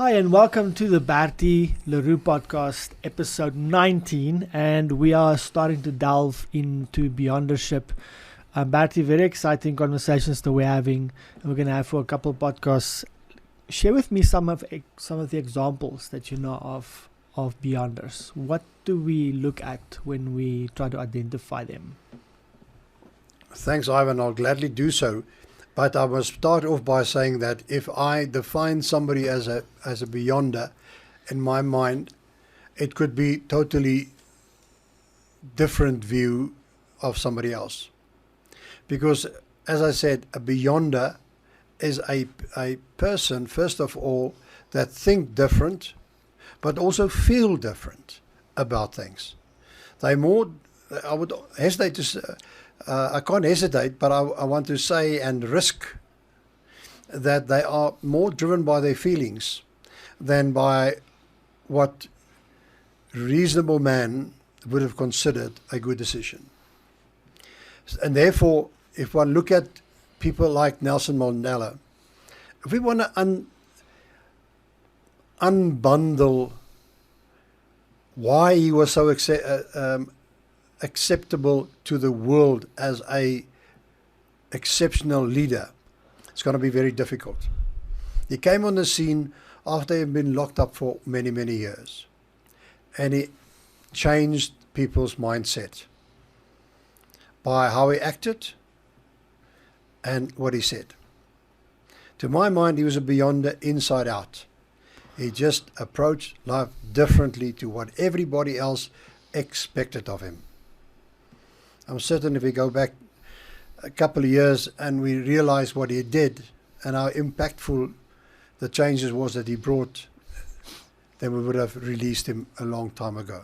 Hi, and welcome to the Bertie LaRue podcast, episode 19. And we are starting to delve into beyondership. Bertie, very exciting conversations that we're having. We're going to have for a couple of podcasts. Share with me some of the examples that you know of beyonders. What do we look at when we try to identify them? Thanks, Ivan. I'll gladly do so. But I must start off by saying that if I define somebody as a beyonder, in my mind, it could be totally different view of somebody else. Because, as I said, a beyonder is a person, first of all, that think different, but also feel different about things. I would hesitate to I can't hesitate, but I want to say and risk that they are more driven by their feelings than by what reasonable man would have considered a good decision. And therefore, if one look at people like Nelson Mandela, if we want to unbundle why he was so acceptable to the world as a exceptional leader, it's going to be very difficult. He came on the scene after he'd been locked up for many, many years, and he changed people's mindset by how he acted and what he said. To my mind, he was a beyonder inside out. He just approached life differently to what everybody else expected of him. I'm certain if we go back a couple of years and we realize what he did and how impactful the changes was that he brought, then we would have released him a long time ago.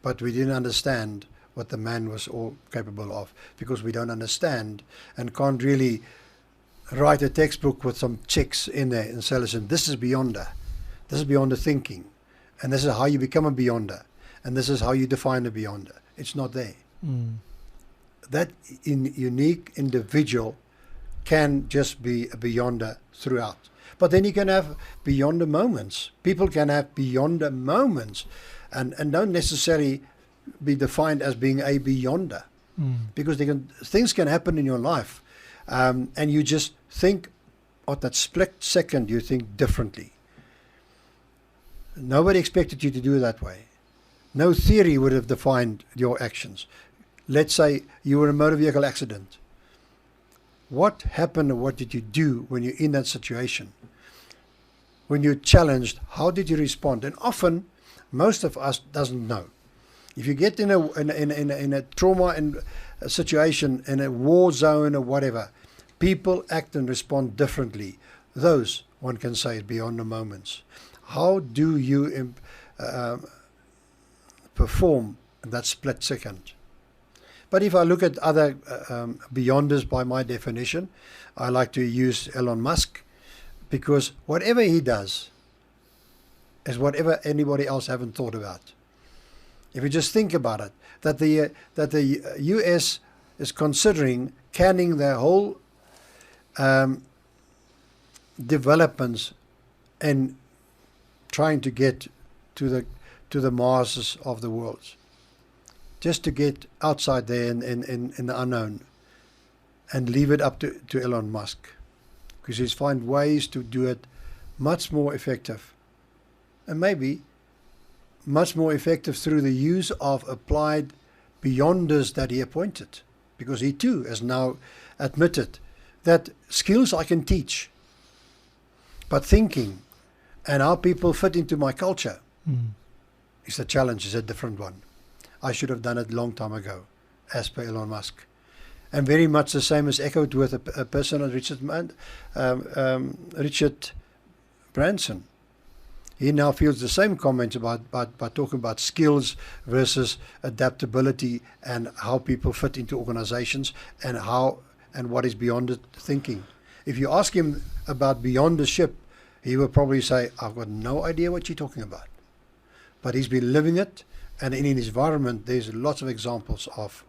But we didn't understand what the man was all capable of, because we don't understand and can't really write a textbook with some checks in there and say, listen, this is beyonder. This is beyonder thinking. And this is how you become a beyonder. And this is how you define a beyonder. It's not there. That unique individual can just be a beyonder throughout. But then you can have beyonder moments. People can have beyonder moments and don't necessarily be defined as being a beyonder. Because things can happen in your life and you just think, at that split second, you think differently. Nobody expected you to do it that way. No theory would have defined your actions. Let's say you were in a motor vehicle accident. What happened or what did you do when you're in that situation? When you're challenged, how did you respond? And often, most of us doesn't know. If you get in a trauma and a situation, in a war zone or whatever, people act and respond differently. Those, one can say, beyond the moments. How do you perform in that split second? But if I look at other beyonders by my definition, I like to use Elon Musk, because whatever he does is whatever anybody else haven't thought about. If you just think about it, that the US is considering canning their whole developments and trying to get to the masses of the world, just to get outside there in the unknown, and leave it up to Elon Musk, because he's find ways to do it much more effective, and maybe much more effective through the use of applied beyonders that he appointed, because he too has now admitted that skills I can teach, but thinking and how people fit into my culture is a challenge, is a different one. I should have done it a long time ago, as per Elon Musk. And very much the same is echoed with a person like Richard Branson. He now feels the same comments about talking about skills versus adaptability and how people fit into organizations and what is beyond thinking. If you ask him about beyondership, he will probably say, I've got no idea what you're talking about. But he's been living it, and in his environment, there's lots of examples of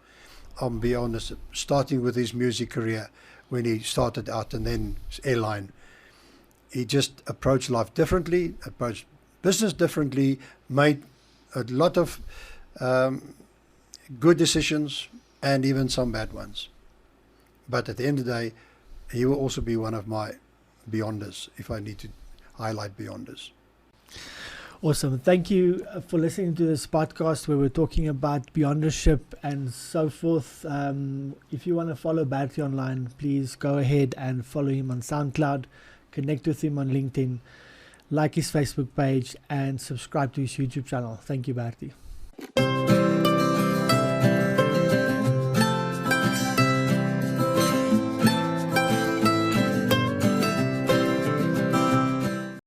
beyonders, starting with his music career when he started out, and then his airline. He just approached life differently, approached business differently, made a lot of good decisions and even some bad ones. But at the end of the day, he will also be one of my beyonders, if I need to highlight beyonders. Awesome. Thank you for listening to this podcast where we're talking about beyondership and so forth. If you want to follow Bertie online, please go ahead and follow him on SoundCloud, connect with him on LinkedIn, like his Facebook page, and subscribe to his YouTube channel. Thank you, Bertie.